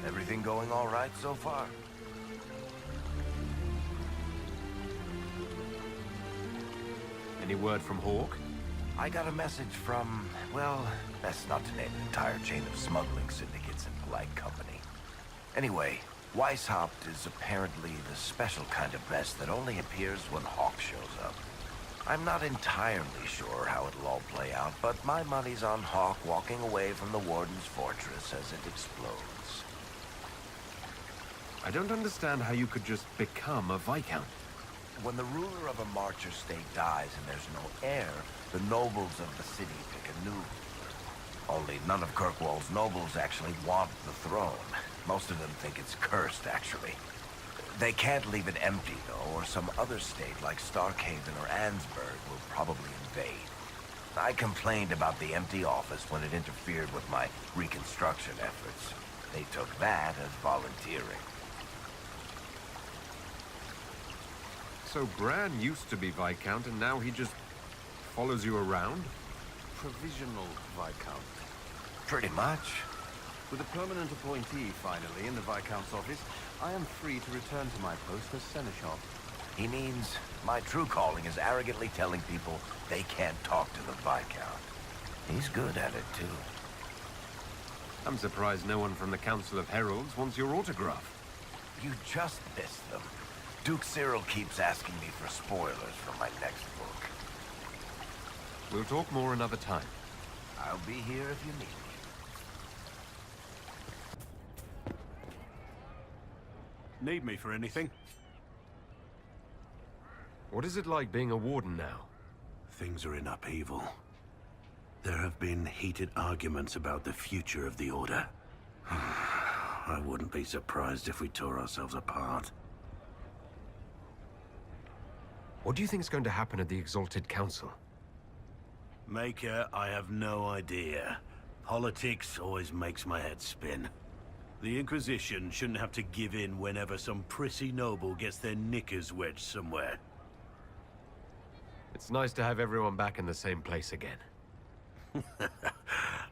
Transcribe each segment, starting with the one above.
Everything going all right so far? Any word from Hawk? I got a message from, well, best not to name an entire chain of smuggling syndicates in polite company. Anyway, Weishaupt is apparently the special kind of mess that only appears when Hawk shows up. I'm not entirely sure how it'll all play out, but my money's on Hawk walking away from the Warden's fortress as it explodes. I don't understand how you could just become a Viscount. When the ruler of a Marcher state dies and there's no heir, the nobles of the city pick a new ruler. Only none of Kirkwall's nobles actually want the throne. Most of them think it's cursed, actually. They can't leave it empty, though, or some other state like Starkhaven or Ansburg will probably invade. I complained about the empty office when it interfered with my reconstruction efforts. They took that as volunteering. So Bran used to be Viscount, and now he just follows you around? Provisional Viscount. Pretty much. With a permanent appointee, finally, in the Viscount's office, I am free to return to my post as Seneschal. He means my true calling is arrogantly telling people they can't talk to the Viscount. He's good at it, too. I'm surprised no one from the Council of Heralds wants your autograph. You just missed them. Duke Cyril keeps asking me for spoilers for my next book. We'll talk more another time. I'll be here if you need me. Need me for anything? What is it like being a warden now? Things are in upheaval. There have been heated arguments about the future of the Order. I wouldn't be surprised if we tore ourselves apart. What do you think is going to happen at the Exalted Council? Maker, I have no idea. Politics always makes my head spin. The Inquisition shouldn't have to give in whenever some prissy noble gets their knickers wedged somewhere. It's nice to have everyone back in the same place again.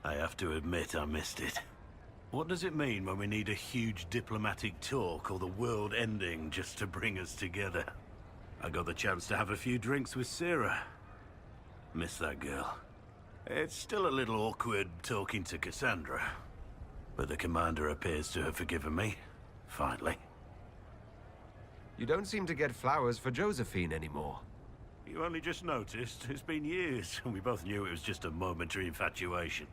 I have to admit I missed it. What does it mean when we need a huge diplomatic talk or the world ending just to bring us together? I got the chance to have a few drinks with Sarah. Miss that girl. It's still a little awkward talking to Cassandra. But the commander appears to have forgiven me. Finally. You don't seem to get flowers for Josephine anymore. You only just noticed? It's been years, and we both knew it was just a momentary infatuation.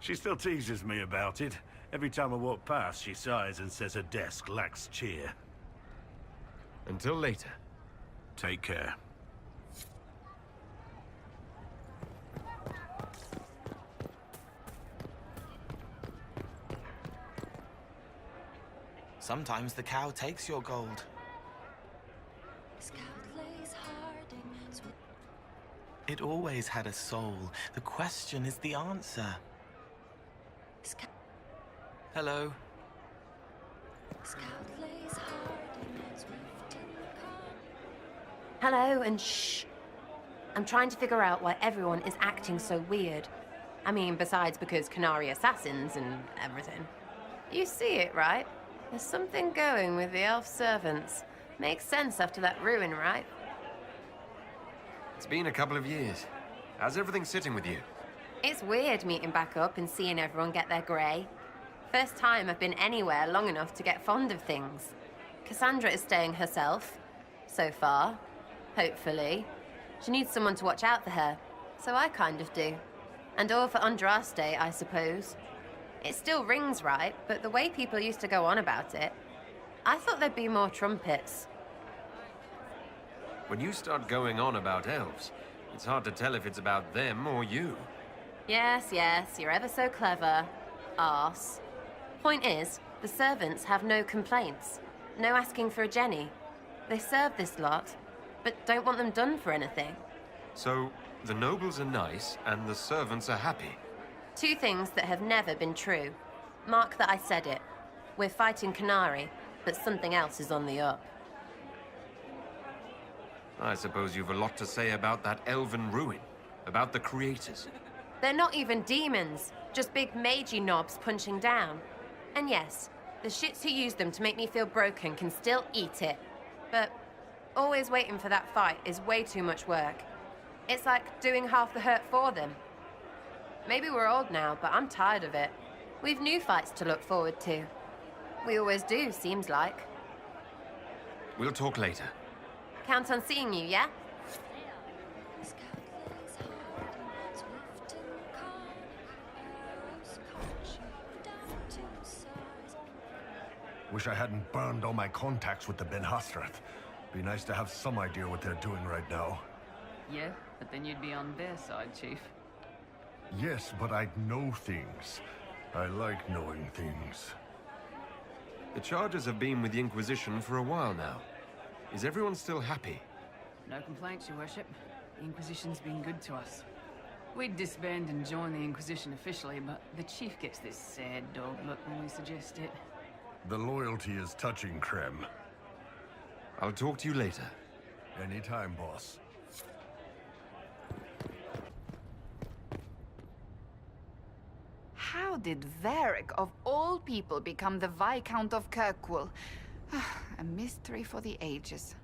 She still teases me about it. Every time I walk past, she sighs and says her desk lacks cheer. Until later. Take care. Sometimes the cow takes your gold. It always had a soul. The question is the answer. Hello. Hello, and shh. I'm trying to figure out why everyone is acting so weird. I mean, besides because Qunari assassins and everything. You see it, right? There's something going with the elf servants. Makes sense after that ruin, right? It's been a couple of years. How's everything sitting with you? It's weird meeting back up and seeing everyone get their grey. First time I've been anywhere long enough to get fond of things. Cassandra is staying herself, so far. Hopefully. She needs someone to watch out for her, so I kind of do. And all for Andraste, I suppose. It still rings right, but the way people used to go on about it, I thought there'd be more trumpets. When you start going on about elves, it's hard to tell if it's about them or you. Yes, you're ever so clever. Arse. Point is, the servants have no complaints. No asking for a Jenny. They serve this lot, but don't want them done for anything. So, the nobles are nice, and the servants are happy. Two things that have never been true. Mark that I said it. We're fighting Qunari, but something else is on the up. I suppose you've a lot to say about that elven ruin, about the creators. They're not even demons, just big magey knobs punching down. And yes, The shits who use them to make me feel broken can still eat it. But always waiting for that fight is way too much work. It's like doing half the hurt for them. Maybe we're old now, but I'm tired of it. We've new fights to look forward to. We always do, seems like. We'll talk later. Count on seeing you, yeah? Wish I hadn't burned all my contacts with the Ben Hastrath. Be nice to have some idea what they're doing right now. Yeah, but then you'd be on their side, Chief. Yes, but I'd know things. I like knowing things. The charges have been with the Inquisition for a while now. Is everyone still happy? No complaints, Your Worship. The Inquisition's been good to us. We'd disband and join the Inquisition officially, but the Chief gets this sad dog look when we suggest it. The loyalty is touching, Krem. I'll talk to you later. Anytime, boss. How did Varric, of all people, become the Viscount of Kirkwall? A mystery for the ages.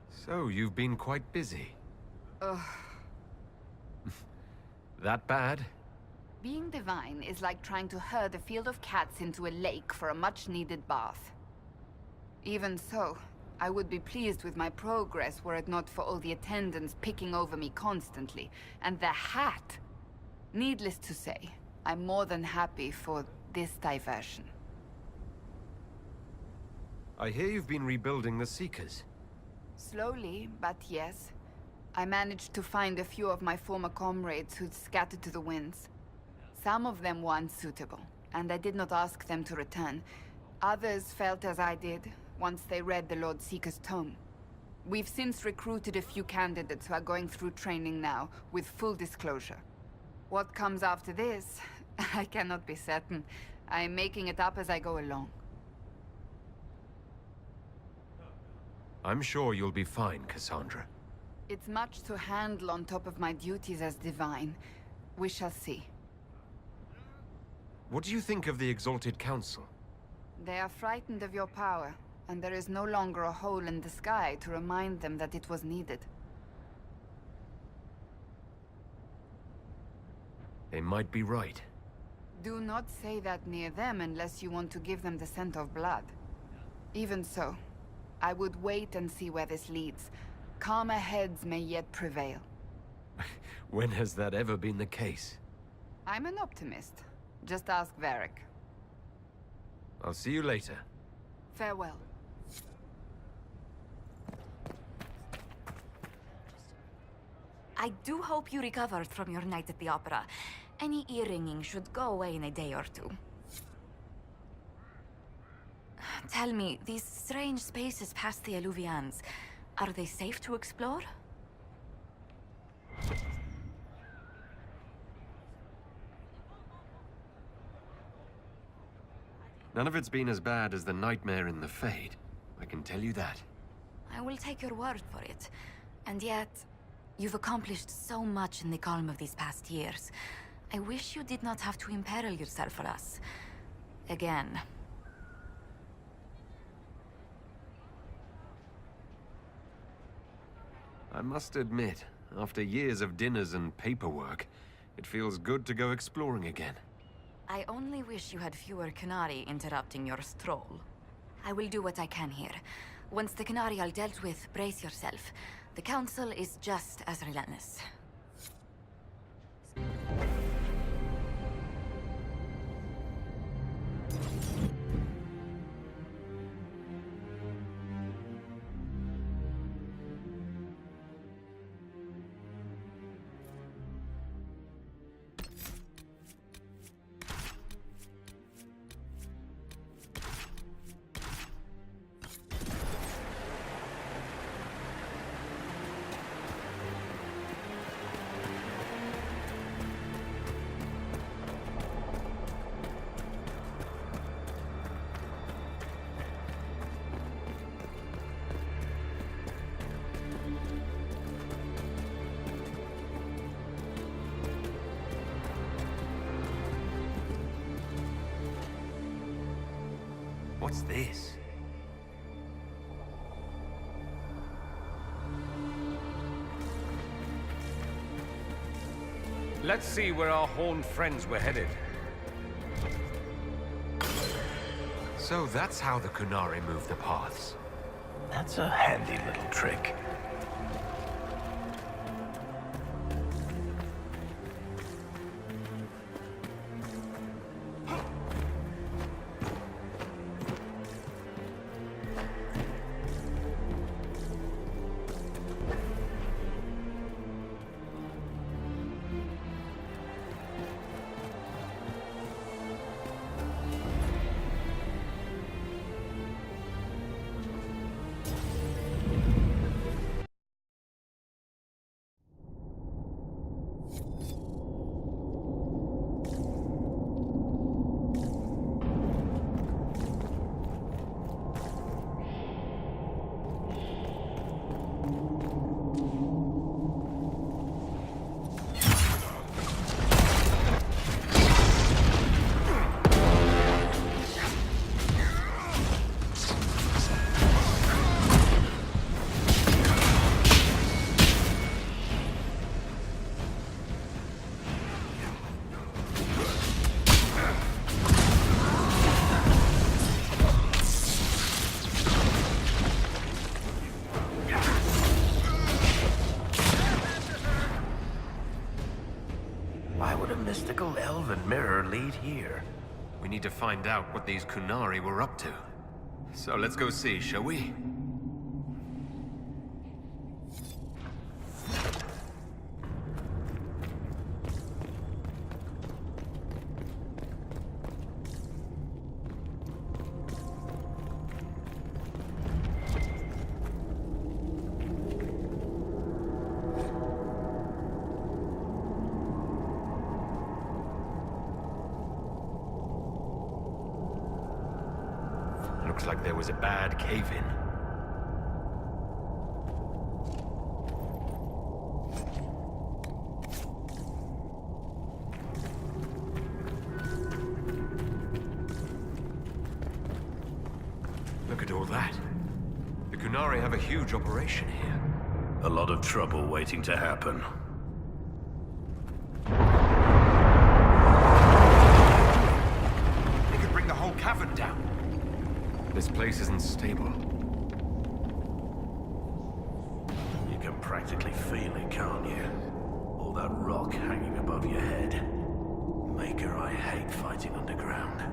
So, you've been quite busy. Ugh. That bad? Being divine is like trying to herd a field of cats into a lake for a much-needed bath. Even so, I would be pleased with my progress were it not for all the attendants picking over me constantly. And the hat! Needless to say, I'm more than happy for this diversion. I hear you've been rebuilding the Seekers. Slowly, but yes. I managed to find a few of my former comrades who'd scattered to the winds. Some of them were unsuitable, and I did not ask them to return. Others felt as I did, once they read the Lord Seeker's tome. We've since recruited a few candidates who are going through training now, with full disclosure. What comes after this, I cannot be certain. I'm making it up as I go along. I'm sure you'll be fine, Cassandra. It's much to handle on top of my duties as divine. We shall see. What do you think of the Exalted Council? They are frightened of your power, and there is no longer a hole in the sky to remind them that it was needed. They might be right. Do not say that near them unless you want to give them the scent of blood. Even so, I would wait and see where this leads. Calmer heads may yet prevail. When has that ever been the case? I'm an optimist. Just ask Varric. I'll see you later. Farewell. I do hope you recovered from your night at the opera. Any ear-ringing should go away in a day or two. Tell me, these strange spaces past the Eluvians, are they safe to explore? None of it's been as bad as the nightmare in the Fade. I can tell you that. I will take your word for it. And yet, you've accomplished so much in the calm of these past years. I wish you did not have to imperil yourself for us. Again. I must admit, after years of dinners and paperwork, it feels good to go exploring again. I only wish you had fewer Qunari interrupting your stroll. I will do what I can here. Once the Qunari are dealt with, brace yourself. The Council is just as relentless. What's this? Let's see where our horned friends were headed. So that's how the Qunari move the paths. That's a handy little trick. Mystical elven mirror lead here. We need to find out what these Qunari were up to. So let's go see, shall we? Looks like there was a bad cave-in. Look at all that. The Qunari have a huge operation here. A lot of trouble waiting to happen. They could bring the whole cavern down. This place isn't stable. You can practically feel it, can't you? All that rock hanging above your head. Maker, I hate fighting underground.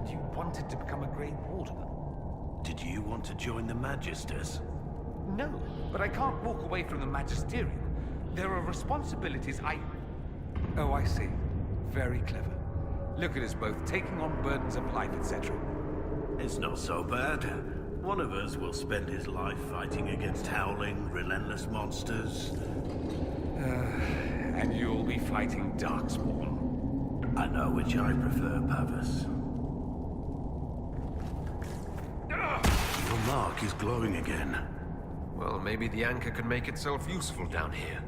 You wanted to become a Grey Warden? Did you want to join the Magisters? No, but I can't walk away from the Magisterium. There are responsibilities Oh, I see. Very clever. Look at us both taking on burdens of life, etc. It's not so bad. One of us will spend his life fighting against howling, relentless monsters. And you'll be fighting Darkspawn. I know which I prefer, Pavis. Your mark is glowing again. Well, maybe the anchor can make itself useful down here.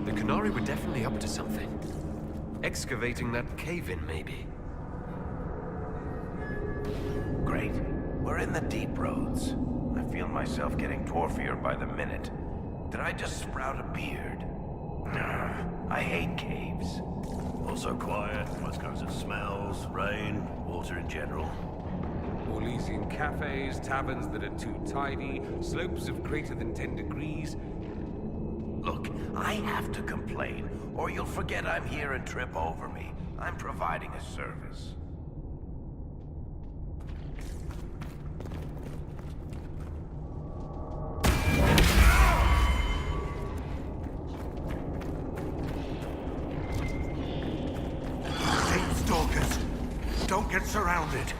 The Qunari were definitely up to something. Excavating that cave-in, maybe. Great. We're in the deep roads. I feel myself getting dwarfier by the minute. Did I just sprout a beard? I hate caves. Also quiet, most kinds of smells, rain, water in general. Orlesian cafes, taverns that are too tidy, slopes of greater than 10 degrees. Look, I have to complain, or you'll forget I'm here and trip over me. I'm providing a service. Stalkers! Don't get surrounded!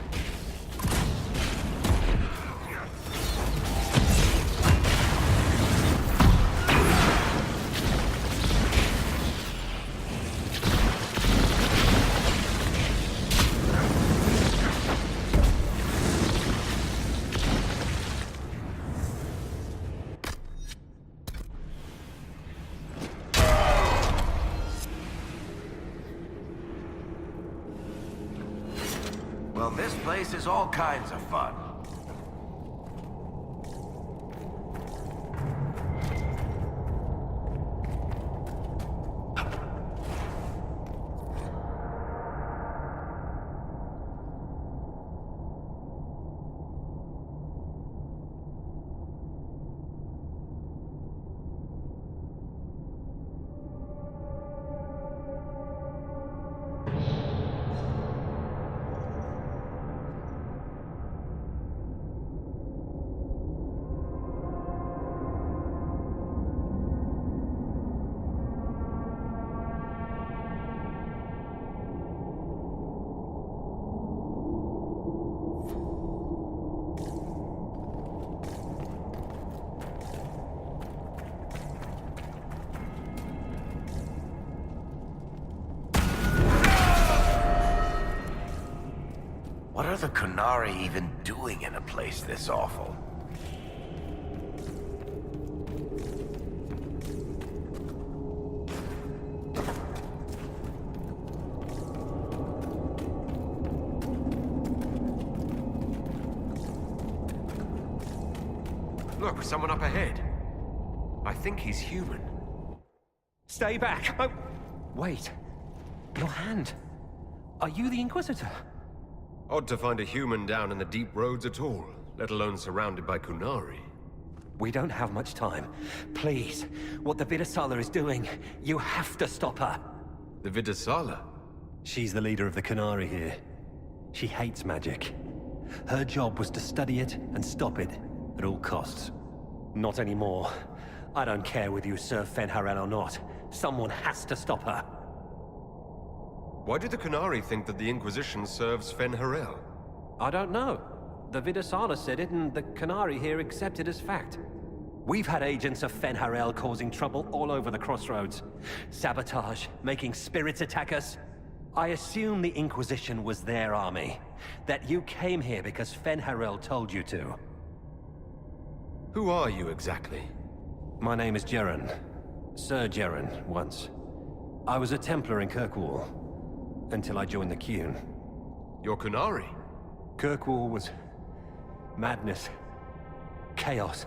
place is all kinds of fun. What are the Qunari even doing in a place this awful? Look, someone up ahead. I think he's human. Stay back! Oh, wait. Your hand. Are you the Inquisitor? Odd to find a human down in the deep roads at all, let alone surrounded by Qunari. We don't have much time. Please, what the Vidasala is doing, you have to stop her. The Vidasala? She's the leader of the Qunari here. She hates magic. Her job was to study it and stop it at all costs. Not anymore. I don't care whether you serve Fen'Harel or not. Someone has to stop her. Why do the Qunari think that the Inquisition serves Fen'Harel? I don't know. The Vidasala said it, and the Qunari here accept it as fact. We've had agents of Fen'Harel causing trouble all over the crossroads. Sabotage, making spirits attack us. I assume the Inquisition was their army. That you came here because Fen'Harel told you to. Who are you exactly? My name is Jeren. Sir Jeren, once. I was a Templar in Kirkwall. Until I joined the Qun. You're Qunari? Kirkwall was madness. Chaos.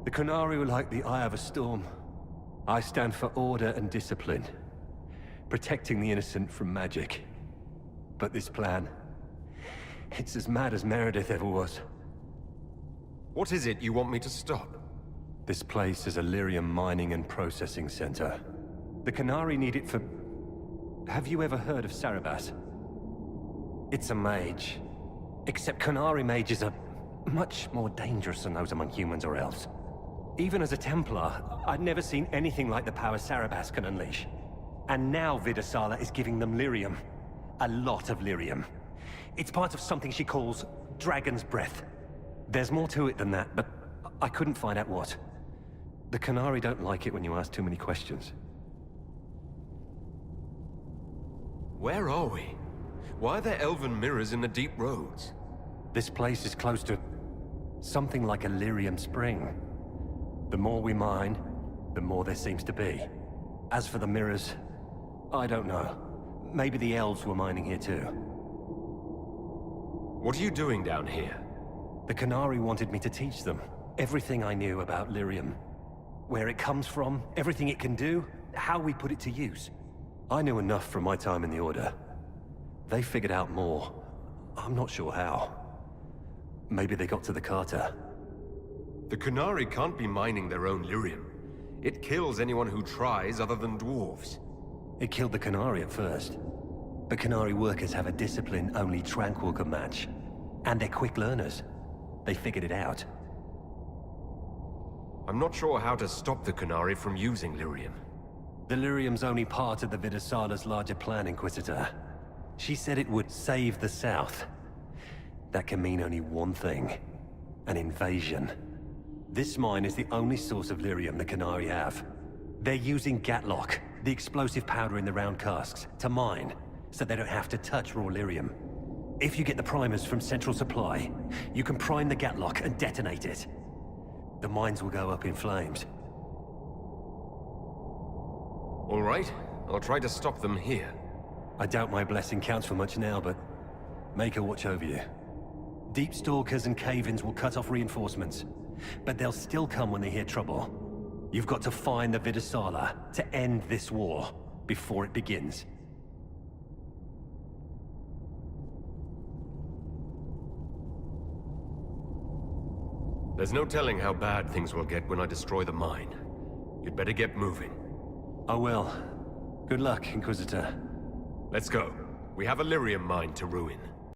The Qunari were like the eye of a storm. I stand for order and discipline. Protecting the innocent from magic. But this plan... it's as mad as Meredith ever was. What is it you want me to stop? This place is a Lyrium mining and processing center. The Qunari need it for... Have you ever heard of Sarabas? It's a mage. Except Qunari mages are much more dangerous than those among humans or elves. Even as a Templar, I'd never seen anything like the power Sarabas can unleash. And now Vidasala is giving them Lyrium. A lot of Lyrium. It's part of something she calls Dragon's Breath. There's more to it than that, but I couldn't find out what. The Qunari don't like it when you ask too many questions. Where are we? Why are there elven mirrors in the deep roads? This place is close to something like a Lyrium spring. The more we mine, the more there seems to be. As for the mirrors, I don't know. Maybe the elves were mining here too. What are you doing down here? The Qunari wanted me to teach them everything I knew about Lyrium. Where it comes from, everything it can do, how we put it to use. I knew enough from my time in the Order. They figured out more. I'm not sure how. Maybe they got to the Carter. The Qunari can't be mining their own Lyrium. It kills anyone who tries other than dwarves. It killed the Qunari at first. But Qunari workers have a discipline only Tranquil can match. And they're quick learners. They figured it out. I'm not sure how to stop the Qunari from using Lyrium. The Lyrium's only part of the Vidasala's larger plan, Inquisitor. She said it would save the South. That can mean only one thing. An invasion. This mine is the only source of Lyrium the Qunari have. They're using Gatlock, the explosive powder in the round casks, to mine, so they don't have to touch raw Lyrium. If you get the primers from Central Supply, you can prime the Gatlock and detonate it. The mines will go up in flames. All right, I'll try to stop them here. I doubt my blessing counts for much now, but make her watch over you. Deep Stalkers and Cave-ins will cut off reinforcements, but they'll still come when they hear trouble. You've got to find the Vidasala to end this war before it begins. There's no telling how bad things will get when I destroy the mine. You'd better get moving. I will. Good luck, Inquisitor. Let's go. We have a Lyrium mine to ruin.